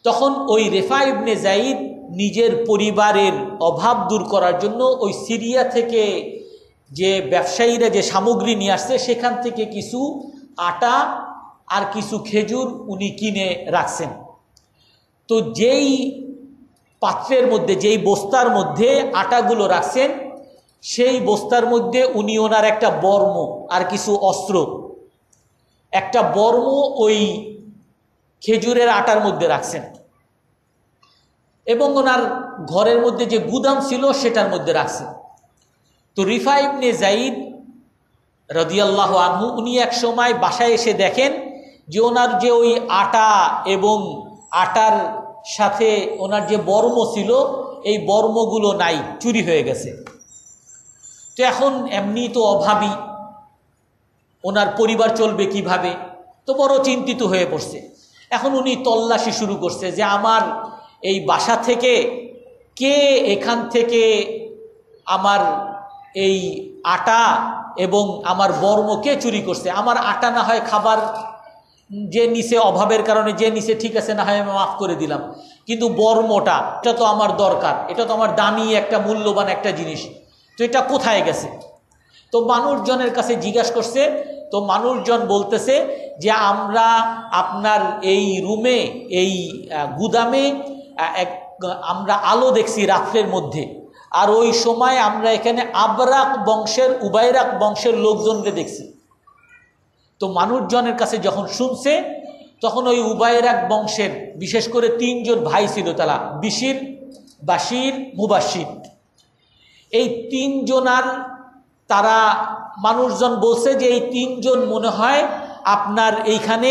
A: তখন ওই রিফা ইবনে জাইদ নিজের পরিবারের অভাব দূর করার জন্য ওই সিরিয়া থেকে যে ব্যবসায়ীরা যে সামগ্রী নিয়ে আসছে সেখান থেকে কিছু আটা আর কিছু খেজুর উনি কিনে রাখছেন। তো যেই পাত্রের মধ্যে, যেই বস্তার মধ্যে আটাগুলো রাখছেন, সেই বস্তার মধ্যে উনি ওনার একটা বর্ম আর কিছু অস্ত্র, একটা বর্ম ওই খেজুরের আটার মধ্যে রাখছেন, এবং ওনার ঘরের মধ্যে যে গুদাম ছিল সেটার মধ্যে রাখছেন। তো রিফা ইবনে জাইদ রাদিয়াল্লাহু আনহু উনি এক সময় বাসায় এসে দেখেন যে ওনার যে ওই আটা এবং আটার সাথে ওনার যে বর্ম ছিল এই বর্মগুলো নাই, চুরি হয়ে গেছে। তো এখন এমনি তো অভাবী, ওনার পরিবার চলবে কিভাবে, তো বড় চিন্তিত হয়ে পড়ছে। এখন উনি তল্লাশি শুরু করছে যে আমার এই বাসা থেকে কে এখান থেকে আমার এই আটা এবং আমার বর্ম কে চুরি করছে। আমার আটা না হয় খাবার যে নিচে অভাবের কারণে যে নিচে ঠিক আছে, না হয় আমি মাফ করে দিলাম, কিন্তু বর্মটা এটা তো আমার দরকার, এটা তো আমার দামি একটা মূল্যবান একটা জিনিস, তো এটা কোথায় গেছে। তো মানুষজনের কাছে জিজ্ঞাসা করছে, তো মানুষজন বলতেছে যে আমরা আপনার এই রুমে, এই গুদামে আমরা আলো দেখছি রাত্রের মধ্যে, আর ওই সময় আমরা এখানে আবরাক বংশের, উবাইরাক বংশের লোকজনকে দেখছি। তো মানুষজনের কাছে যখন শুনছে, তখন ওই উবাইরাক বংশের বিশেষ করে 3 জন ভাই ছিল, তারা বিশির, বাশির, মুবাশির, এই 3 জনার তারা মানুষজন বলছে যে এই 3 জন মনে হয় আপনার এইখানে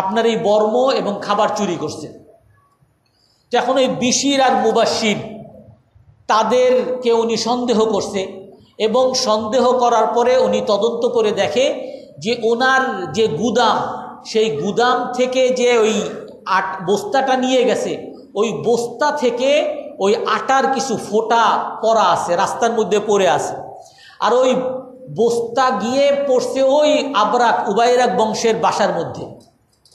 A: আপনার এই বর্ম এবং খাবার চুরি করছে। তো এখন ওই বিশির আর মুবাশির তাদেরকে উনি সন্দেহ করছে, এবং সন্দেহ করার পরে উনি তদন্ত করে দেখে যে ওনার যে গুদাম, সেই গুদাম থেকে যে ওই বস্তাটা নিয়ে গেছে, ওই বস্তা থেকে ওই আটার কিছু ফোঁটা পড়া আছে, রাস্তার মধ্যে পড়ে আছে, আর ওই বস্তা গিয়ে পড়ছে ওই আবরাক উবাইরাক বংশের বাসার মধ্যে।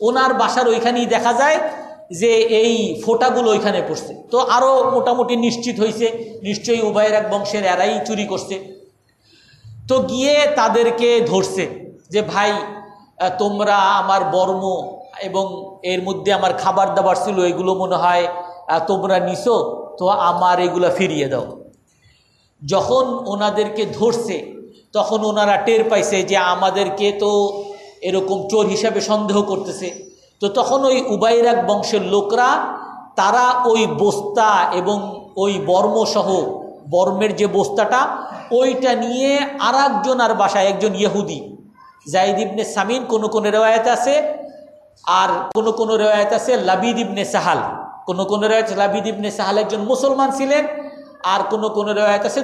A: ওনার বাসার ওইখানেই দেখা যায় যে এই ফোঁটাগুলো ওইখানে পড়ছে। তো আরও মোটামুটি নিশ্চিত হয়েছে নিশ্চয়ই উবাইরাক বংশের এরাই চুরি করছে। তো গিয়ে তাদেরকে ধরছে যে ভাই তোমরা আমার বর্ম এবং এর মধ্যে আমার খাবার দাবার ছিল, এগুলো মনে হয় তোমরা নিছো, তো আমার এগুলো ফিরিয়ে দাও। যখন ওনাদেরকে ধরছে তখন ওনারা টের পাইছে যে আমাদেরকে তো এরকম চোর হিসাবে সন্দেহ করতেছে। তো তখন ওই উবাইরাক বংশের লোকরা তারা ওই বস্তা এবং ওই বর্মসহ, বর্মের যে বস্তাটা ওইটা নিয়ে আর একজনের বাসায়, একজন ইহুদি জাইদ ইবনে সামিন কোন কোন রেওয়ায়েত আছে, আর কোন কোন রেওয়ায়েত আছে লাবিদ ইবনে সাহাল, কোন কোন রেওয়ায়েত লাবিদ ইবনে সাহাল একজন মুসলমান ছিলেন, আর কোন কোন রেওয়ায়েত আছে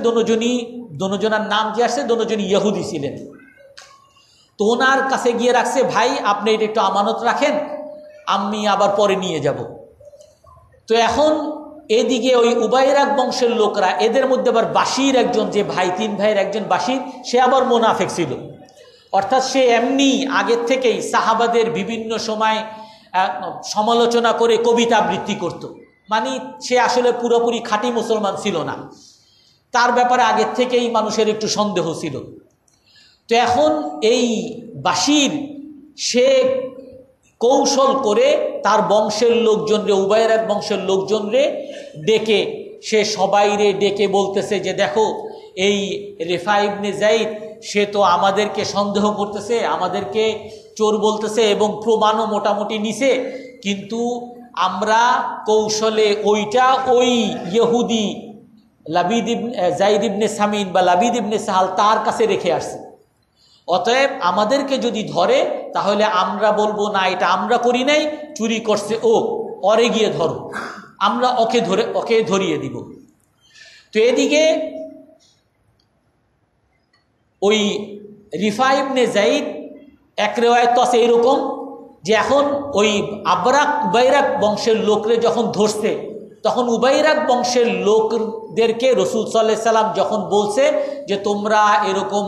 A: দোনোজনের নাম যে আসছে দোনোজনই ইহুদি ছিলেন। তো ওনার কাছে গিয়ে রাখছে, ভাই আপনি এটা একটু আমানত রাখেন, আমি আবার পরে নিয়ে যাব। তো এখন এদিকে ওই উবাইরাক বংশের লোকরা, এদের মধ্যে আবার বাশির একজন, যে ভাই 3 ভাইয়ের একজন বাশির, সে আবার মুনাফিক ছিল, অর্থাৎ সে এমনি আগের থেকেই সাহাবাদের বিভিন্ন সময় সমালোচনা করে কবিতা আবৃত্তি করত, মানে সে আসলে পুরোপুরি খাঁটি মুসলমান ছিল না, তার ব্যাপারে আগের থেকেই মানুষের একটু সন্দেহ ছিল। তো এখন এই বাশির সে কৌশল করে তার বংশের লোকজনরে, উবাইরাক বংশের লোকজনরে ডেকে, সে সবাইরে ডেকে বলতেছে যে দেখো এই রিফা ইবনে জাইদ সে তো আমাদেরকে সন্দেহ করতেছে, আমাদেরকে চোর বলতেছে এবং প্রমাণও মোটামুটি নিছে, কিন্তু আমরা কৌশলে ওইটা ওই ইহুদি লাবিদ জাইদ ইবনে সামিন বা লাবিদ ইবনে সাহাল তার কাছে রেখে আসছে। অতএব আমাদেরকে যদি ধরে তাহলে আমরা বলবো না এটা আমরা করি নাই, চুরি করছে ও, ওরে গিয়ে ধরো, আমরা ওকে ধরিয়ে দিব। তো এদিকে ওই রিফা ইবনে জাইদ এক রেওয়ায়ত তো আছে এরকম যে এখন ওই আবরাক উবাইরাক বংশের লোকরে যখন ধরছে তখন উবাইরাক বংশের লোকদেরকে রাসূল সাল্লাল্লাহু আলাইহি সাল্লাম যখন বলছে যে তোমরা এরকম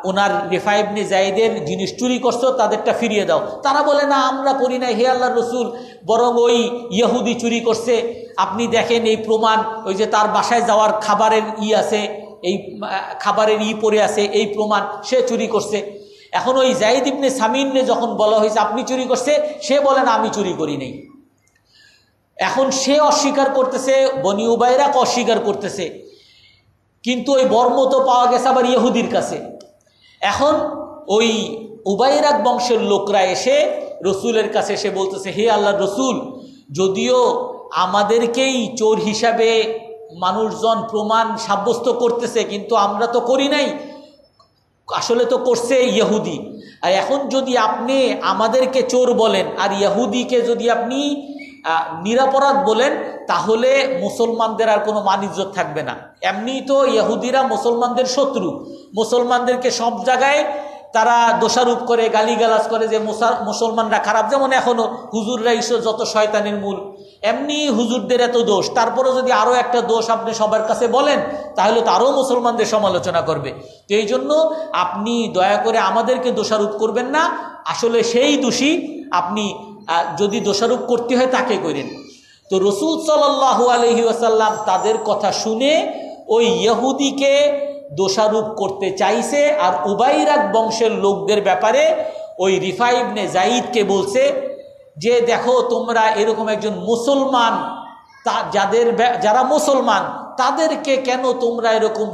A: ওনার রিফা ইবনে জাইদের জিনিস চুরি করছো, তাদেরটা ফিরিয়ে দাও, তারা বলে না আমরা করি নাই হে আল্লাহর রাসূল, বরং ওই ইহুদি চুরি করছে, আপনি দেখেন এই প্রমাণ, ওই যে তার বাসায় যাওয়ার খাবারের আছে, এই খাবারের পড়ে আছে, এই প্রমাণ সে চুরি করছে। এখন ওই জাইদ ইবনে সামিনকে যখন বলা হয়েছে আপনি চুরি করছে, সে বলেন আমি চুরি করি নাই। এখন সে অস্বীকার করতেছে, বনি উবাইরাক অস্বীকার করতেছে, কিন্তু ওই বর্ম তো পাওয়া গেছে আবার ইহুদির কাছে। এখন ওই উবাইরাক বংশের লোকরা এসে রসুলের কাছে এসে বলতেছে হে আল্লাহর রসুল, যদিও আমাদেরকেই চোর হিসাবে মানুষজন প্রমাণ সাব্যস্ত করতেছে, কিন্তু আমরা তো করি নাই, আসলে তো করছে ইহুদি। আর এখন যদি আপনি আমাদেরকে চোর বলেন আর ইহুদিকে যদি আপনি নিরাপরাধ বলেন, তাহলে মুসলমানদের আর কোনো মান ইজ্জত থাকবে না। এমনি তো ইহুদিরা মুসলমানদের শত্রু, মুসলমানদেরকে সব জায়গায় তারা দোষারোপ করে, গালিগালাজ করে যে মুসলমানরা খারাপ। যেমন এখনও হুজুররা ঈশ্বর যত শয়তানের মূল, এমনি হুজুরদের এত দোষ, তারপরে যদি আরও একটা দোষ আপনি সবার কাছে বলেন তাহলে তো আরও মুসলমানদের সমালোচনা করবে। তো এই জন্য আপনি দয়া করে আমাদেরকে দোষারোপ করবেন না, আসলে সেই দোষী, আপনি যদি দোষারোপ করতে হয় তাকে করেন। তো রাসূল সাল্লাল্লাহু আলাইহি ওয়াসাল্লাম তাদের কথা শুনে ওই ইহুদিকে দোষারোপ করতে চাইছে, আর উবাইরাক বংশের লোকদের ব্যাপারে ওই রিফা ইবনে জাইদকে বলছে যে দেখো তোমরা এরকম একজন মুসলমান, যারা মুসলমান তাদেরকে কেন তোমরা এরকম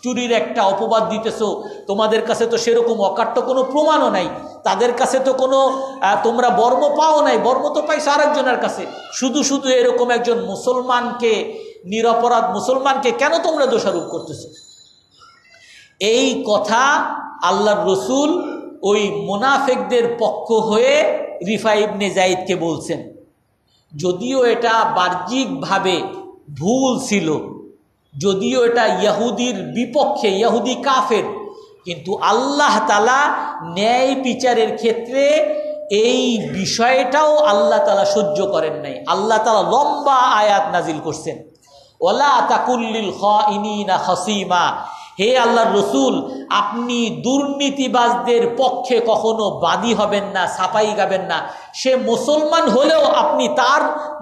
A: চুরির একটা অপবাদ দিতেছো? তোমাদের কাছে তো সেরকম অকাট্য কোনো প্রমাণও নাই, তাদের কাছে তো কোনো তোমরা বর্ম পাও নাই, বর্ম তো পাইছো আরেকজনের কাছে, শুধু শুধু এরকম একজন মুসলমানকে, নিরপরাধ মুসলমানকে কেন তোমরা দোষারোপ করতেছো? এই কথা আল্লাহর রসুল ওই মুনাফিকদের পক্ষ হয়ে রিফা ইবনে জাইদকে বলছেন। যদিও এটা বাহ্যিকভাবে ভুল ছিল, যদিও এটা ইহুদির বিপক্ষে, ইহুদি কাফের, কিন্তু আল্লাহ তাআলা ন্যায় বিচারের ক্ষেত্রে এই বিষয়টাও আল্লাহ তাআলা সহ্য করেন নাই। আল্লাহ তাআলা লম্বা আয়াত নাজিল করছেন, ওয়ালা তাকুল্লিল খাইনিনা খাসিমা, হে আল্লাহর রসুল আপনি দুর্নীতিবাজদের পক্ষে কখনো বাদী হবেন না, সাফাই গাবেন না। সে মুসলমান হলেও আপনি তার,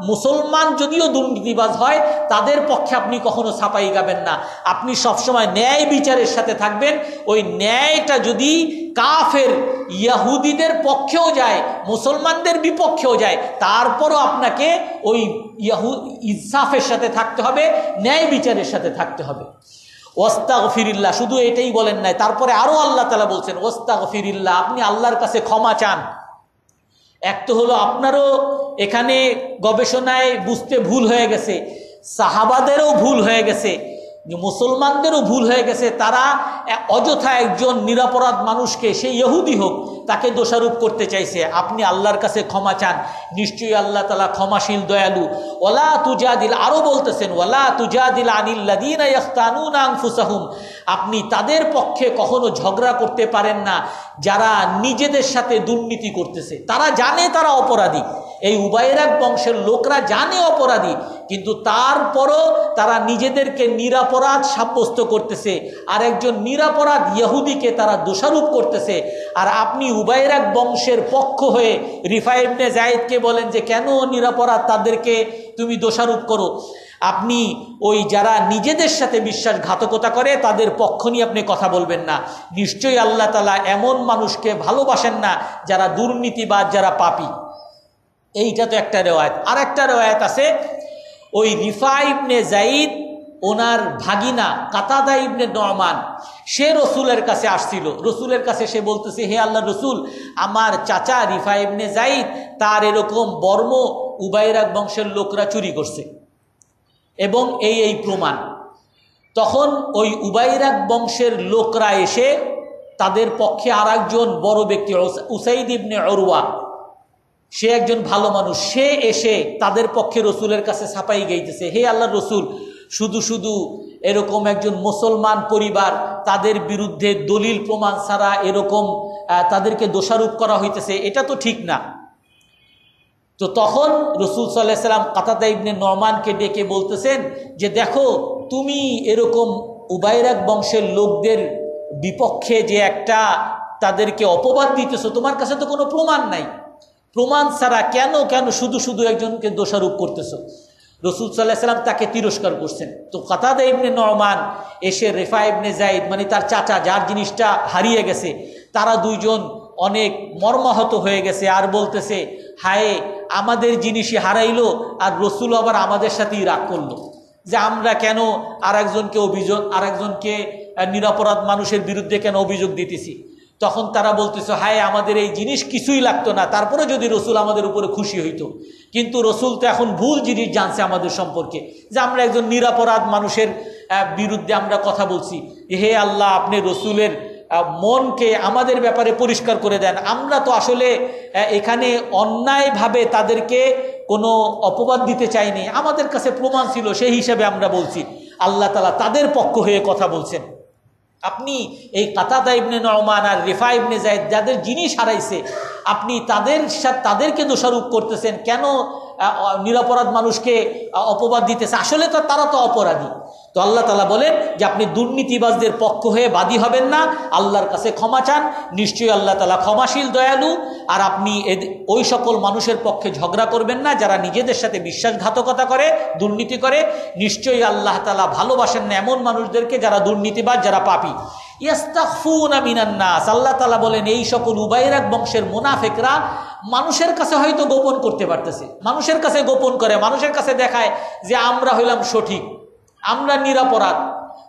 A: মুসলমান যদিও দুর্নীতিবাজ হয় তাদের পক্ষে আপনি কখনো সাফাই গাবেন না। আপনি সবসময় ন্যায় বিচারের সাথে থাকবেন। ওই ন্যায়টা যদি কাফের ইহুদিদের পক্ষেও যায়, মুসলমানদের বিপক্ষেও যায়, তারপরও আপনাকে ওই ইনসাফের সাথে থাকতে হবে, ন্যায় বিচারের সাথে থাকতে হবে। ওয়াস্তাগফিরিল্লাহ, শুধু এটাই বলেন নাই, তারপরে আরো আল্লাহ তাআলা বলছেন ওয়াস্তাগফিরিল্লাহ, আপনি আল্লাহর কাছে ক্ষমা চান। এক তো হলো আপনারও এখানে গবেষণায় বুঝতে ভুল হয়ে গেছে, সাহাবাদেরও ভুল হয়ে গেছে, মুসলমানদেরও ভুল হয়ে গেছে, তারা অযথা একজন নিরপরাধ মানুষকে, সেই ইহুদি হোক, তাকে দোষারোপ করতে চাইছে। আপনি আল্লাহর কাছে ক্ষমা চান, নিশ্চয়ই আল্লাহ তাআলা ক্ষমাশীল, দয়ালু। ওয়ালা তুজাদিল, আরও বলতেছেন ওয়ালা তুজাদিল আনিল্লাযীনা ইখতানুনা আনফুসাহুম, আপনি তাদের পক্ষে কখনো ঝগড়া করতে পারেন না যারা নিজেদের সাথে দুর্নীতি করতেছে। তারা জানে তারা অপরাধী, এই উবাইরাক বংশের লোকরা জানে অপরাধী, কিন্তু তারপরও তারা নিজেদেরকে নিরাপরাধ সাব্যস্ত করতেছে, আর একজন নিরাপরাধ ইহুদিকে তারা দোষারোপ করতেছে। আর আপনি উবাইরাক বংশের পক্ষ হয়ে রিফা ইবনে জাইদকে বলেন যে কেন নিরাপরাধ, তাদেরকে তুমি দোষারোপ করো। আপনি ওই যারা নিজেদের সাথে বিশ্বাসঘাতকতা করে তাদের পক্ষ নিয়ে আপনি কথা বলবেন না। নিশ্চয়ই আল্লাহ তাআলা এমন মানুষকে ভালোবাসেন না যারা দুর্নীতিবাজ, যারা পাপী। এইটা তো একটা রেওয়ায়েত। আর একটা রেওয়ায়েত আছে, ওই রিফা ইবনে জাইদ ওনার ভাগিনা কাতাদা ইবনে নুমান সে রসুলের কাছে আসছিল। রসুলের কাছে সে বলতেছে, হে আল্লাহর রসুল, আমার চাচা রিফা ইবনে যায়েদ তার এরকম বর্ম উবাইরাক বংশের লোকরা চুরি করছে এবং এই প্রমাণ। তখন ওই উবাইরাক বংশের লোকরা এসে তাদের পক্ষে আর একজন বড় ব্যক্তি উসাইদ ইবনে উরওয়া, সে একজন ভালো মানুষ, সে এসে তাদের পক্ষে রসুলের কাছে ছাপাই গাইতেছে, হে আল্লাহর রসুল, শুধু শুধু এরকম একজন মুসলমান পরিবার তাদের বিরুদ্ধে দলিল প্রমাণ ছাড়া এরকম তাদেরকে দোষারোপ করা হইতেছে, এটা তো ঠিক না। তো তখন রসুল সাল্লাল্লাহু আলাইহি সাল্লাম কাতাদা ইবনে নুমানকে ডেকে বলতেছেন যে দেখো, তুমি এরকম উবাইরাক বংশের লোকদের বিপক্ষে যে একটা তাদেরকে অপবাদ দিতেছো, তোমার কাছে তো কোনো প্রমাণ নাই, প্রমাণ ছাড়া কেন শুধু শুধু একজনকে দোষারোপ করতেছো। রসুল সাল্লাল্লাহু আলাইহি সাল্লাম তাকে তিরস্কার করছেন। তো কাতাদা ইবনে নুমান এসে রিফা ইবনে যায়েদ মানে তার চাচা, যার জিনিসটা হারিয়ে গেছে, তারা দুইজন অনেক মর্মাহত হয়ে গেছে আর বলতেছে, হায় আমাদের জিনিসই হারাইলো আর রসুল আবার আমাদের সাথেই রাগ করলো যে আমরা কেন আরেকজনকে নিরপরাধ মানুষের বিরুদ্ধে কেন অভিযোগ দিতেছি। তখন তারা বলতেছে, হায় আমাদের এই জিনিস কিছুই লাগতো না, তারপরে যদি রসুল আমাদের উপরে খুশি হইতো, কিন্তু রসুল তো এখন ভুল জিনিস জানছে আমাদের সম্পর্কে, যে আমরা একজন নিরপরাধ মানুষের বিরুদ্ধে আমরা কথা বলছি। হে আল্লাহ, আপনি রসুলের মনকে আমাদের ব্যাপারে পরিষ্কার করে দেন, আমরা তো আসলে এখানে অন্যায়ভাবে তাদেরকে কোনো অপবাদ দিতে চাইনি, আমাদের কাছে প্রমাণ ছিল, সেই হিসাবে আমরা বলছি। আল্লাহ তাআলা তাদের পক্ষ হয়ে কথা বলছেন। আপনি এই কাতাদা ইবনে নুমান আর রিফা ইবনে যায়েদ যাদের জিনিস হারাইছে, আপনি তাদেরকে দোষারোপ করতেছেন, কেন নিরপরাধ মানুষকে অপবাদ দিতেছে, আসলে তো তারা তো অপরাধী। তো আল্লাহ তাআলা বলেন যে আপনি দুর্নীতিবাজদের পক্ষ হয়ে বাদী হবেন না, আল্লাহর কাছে ক্ষমা চান, নিশ্চয়ই আল্লাহ তাআলা ক্ষমাশীল দয়ালু। আর আপনি ওই সকল মানুষের পক্ষে ঝগড়া করবেন না যারা নিজেদের সাথে বিশ্বাসঘাতকতা করে, দুর্নীতি করে, নিশ্চয়ই আল্লাহ তাআলা ভালোবাসেন না এমন মানুষদেরকে যারা দুর্নীতিবাজ, যারা পাপী। ইয়াস্তাখফুনা মিনান নাস, আল্লাহ তাআলা বলেন এই সকল উবাইরাক বংশের মুনাফিকরা মানুষের কাছে হয়তো গোপন করতে পারতেছে, মানুষের কাছে গোপন করে, মানুষের কাছে দেখায় যে আমরা হইলাম সঠিক, আমরা নিরপরাধ।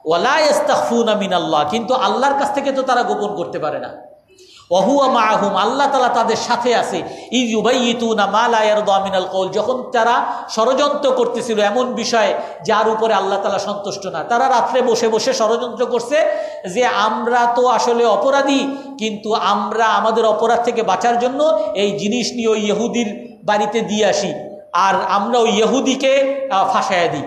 A: ওয়ালা ইস্তাখফুনা মিনাল্লাহ, কিন্তু আল্লাহর কাছ থেকে তো তারা গোপন করতে পারে না। ওয়াহুয়া মাআহুম, আল্লাহ তাআলা তাদের সাথে আছে। ইয ইউবাইয়িতুনা মা লা ইয়ারদা মিনাল কওল, যখন তারা ষড়যন্ত্র করতেছিল এমন বিষয়ে যার উপরে আল্লাহ তাআলা সন্তুষ্ট না, তারা রাত্রে বসে বসে ষড়যন্ত্র করছে যে আমরা তো আসলে অপরাধী, কিন্তু আমরা আমাদের অপরাধ থেকে বাঁচার জন্য এই জিনিস নিয়ে ওই ইহুদির বাড়িতে দিয়ে আসি, আর আমরা ওই ইহুদিকে ফাঁসাইয়া দিই।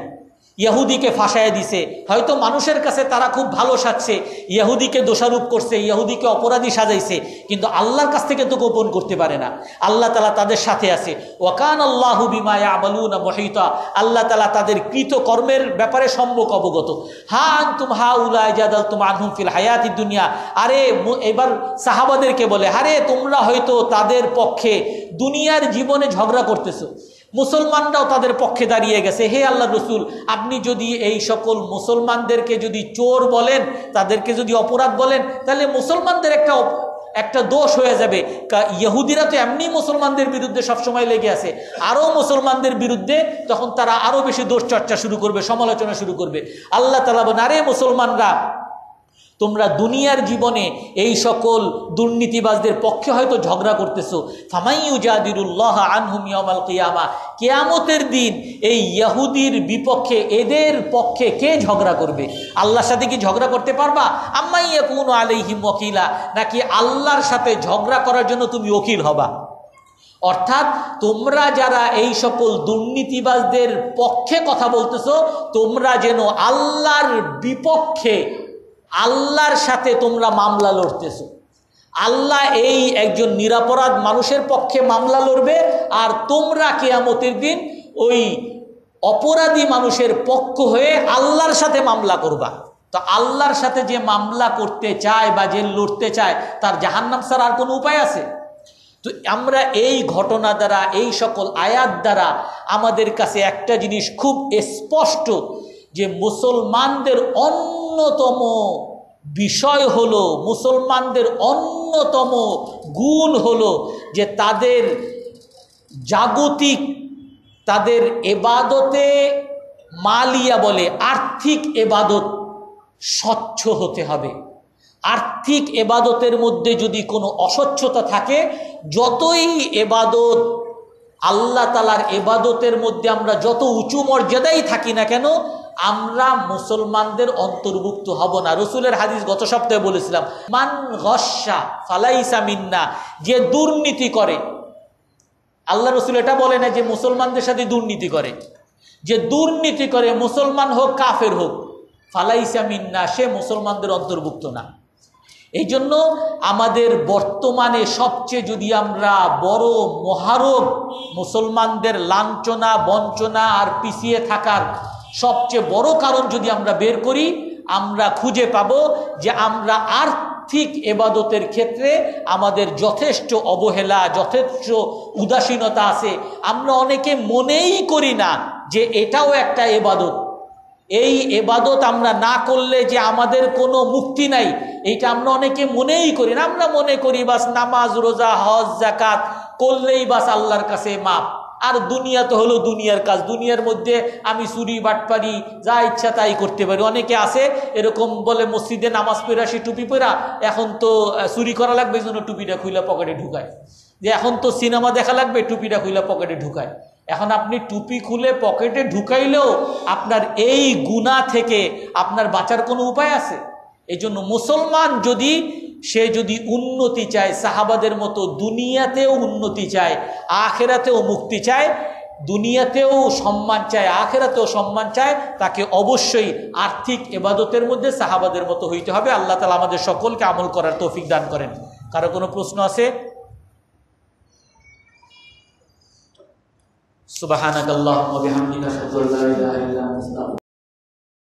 A: ইহুদিকে ফাঁসাইয়া দিছে, হয়তো মানুষের কাছে তারা খুব ভালো সাজছে, ইহুদিকে দোষারোপ করছে, ইহুদিকে অপরাধী সাজাইছে, কিন্তু আল্লাহর কাছ থেকে তো গোপন করতে পারে না। আল্লাহ তাআলা তাদের সাথে আছে। ওয়া কানাল্লাহু বিমা ইয়ামালুনা মুহিতা, আল্লাহ তাআলা তাদের কৃত কর্মের ব্যাপারে সম্যক অবগত। হা আনতুম হাউলা জাদালতুম আনহুম ফিল হায়াতিদ দুনিয়া, আরে এবার সাহাবাদেরকে বলে, আরে তোমরা হয়তো তাদের পক্ষে দুনিয়ার জীবনে ঝগড়া করতেছো, মুসলমানরাও তাদের পক্ষে দাঁড়িয়ে গেছে, হে আল্লাহর রাসূল, আপনি যদি এই সকল মুসলমানদেরকে যদি চোর বলেন, তাদেরকে যদি অপরাধ বলেন, তাহলে মুসলমানদের একটা দোষ হয়ে যাবে। ইহুদিরা তো এমনি মুসলমানদের বিরুদ্ধে সবসময় লেগে আছে, আরও মুসলমানদের বিরুদ্ধে তখন তারা আরও বেশি দোষ চর্চা শুরু করবে, সমালোচনা শুরু করবে। আল্লাহ তাআলা বলেন, আরে মুসলমানরা, তোমরা দুনিয়ার জীবনে এই সকল দুর্নীতিবাজদের পক্ষে হয়তো ঝগড়া করতেছো, ফামাইয়ুজাদিলুল্লাহ আনহুম ইয়াউমাল কিয়ামা, কিয়ামতের দিন এই ইহুদির বিপক্ষে, এদের পক্ষে কে ঝগড়া করবে? আল্লাহর সাথে কি ঝগড়া করতে পারবা? আম্মা ইয়াকুনু আলাইহিম ওয়াকিলা, নাকি আল্লাহর সাথে ঝগড়া করার জন্য তুমি ওকিল হবা? অর্থাৎ তোমরা যারা এই সকল দুর্নীতিবাজদের পক্ষে কথা বলতেছো, তোমরা যেন আল্লাহর বিপক্ষে, আল্লাহর সাথে তোমরা মামলা লড়তেছো। আল্লাহ এই একজন নিরপরাধ মানুষের পক্ষে মামলা লড়বে, আর তোমরা কিয়ামতের দিন ওই অপরাধী মানুষের পক্ষ হয়ে আল্লাহর সাথে মামলা করবা। তো আল্লাহর সাথে যে মামলা করতে চায় বা যে লড়তে চায়, তার জাহান্নাম ছাড়া আর কোনো উপায় আছে? তো আমরা এই ঘটনা দ্বারা, এই সকল আয়াত দ্বারা আমাদের কাছে একটা জিনিস খুব স্পষ্ট, যে মুসলমানদের অন্যতম বিষয় হলো, মুসলমানদের অন্যতম গুণ হলো যে তাদের জাগতিক, তাদের ইবাদতে মালিয়া বলে, আর্থিক এবাদত স্বচ্ছ হতে হবে। আর্থিক এবাদতের মধ্যে যদি কোনো অস্বচ্ছতা থাকে, যতই এবাদত আল্লাহ তাআলার এবাদতের মধ্যে আমরা যত উঁচু মর্যাদাই থাকি না কেন, আমরা মুসলমানদের অন্তর্ভুক্ত হব না। রসুলের হাদিস গত সপ্তাহে বলেছিলাম, মান গস্যা ফালাইসা মিন্না, যে দুর্নীতি করে, আল্লাহ রসুল এটা বলে না যে মুসলমানদের সাথে দুর্নীতি করে, যে দুর্নীতি করে মুসলমান হোক কাফের হোক, ফালাইসা মিন্না, সে মুসলমানদের অন্তর্ভুক্ত না। এই জন্য আমাদের বর্তমানে সবচেয়ে যদি আমরা বড় মহারোগ, মুসলমানদের লাঞ্ছনা বঞ্চনা আর পিছিয়ে থাকার সবচেয়ে বড় কারণ যদি আমরা বের করি, আমরা খুঁজে পাবো যে আমরা আর্থিক এবাদতের ক্ষেত্রে আমাদের যথেষ্ট অবহেলা, যথেষ্ট উদাসীনতা আছে। আমরা অনেকে মনেই করি না যে এটাও একটা এবাদত। এই এবাদত আমরা না করলে যে আমাদের কোনো মুক্তি নাই, এইটা আমরা অনেকে মনেই করি না। আমরা মনে করি বাস নামাজ রোজা হজ জাকাত করলেই বাস আল্লাহর কাছে মাপ। আর দুনিয়া তো হলো দুনিয়ার কাজ, দুনিয়ার মধ্যে আমি চুরি বাটপারি যা ইচ্ছা তাই করতে পারি। অনেকে আছে এরকম বলে, মসজিদে নামাজ পড়ে আসি টুপি পরা, এখন তো চুরি করা লাগবে, এই জন্য টুপিটা খুইলা পকেটে ঢুকায়। যে এখন তো সিনেমা দেখা লাগবে, টুপিটা খুইলা পকেটে ঢুকায়। এখন আপনি টুপি খুলে পকেটে ঢুকাইলেও আপনার এই গুনাহ থেকে আপনার বাঁচার কোনো উপায় আছে? এই জন্য মুসলমান সে যদি উন্নতি চায়, সাহাবাদের মতো দুনিয়াতেও উন্নতি চায়, আখেরাতেও মুক্তি চায়, দুনিয়াতেও সম্মান চায়, আখেরাতেও সম্মান চায়, তাকে অবশ্যই আর্থিক ইবাদতের মধ্যে সাহাবাদের মতো হইতে হবে। আল্লাহ তাআলা আমাদের সকলকে আমল করার তৌফিক দান করেন। কারো কোনো প্রশ্ন আছে? সুবহানাকাল্লাহুম্মা ওয়া বিহামদিকা আশহাদু আল্লা ইলাহা ইল্লা আনতা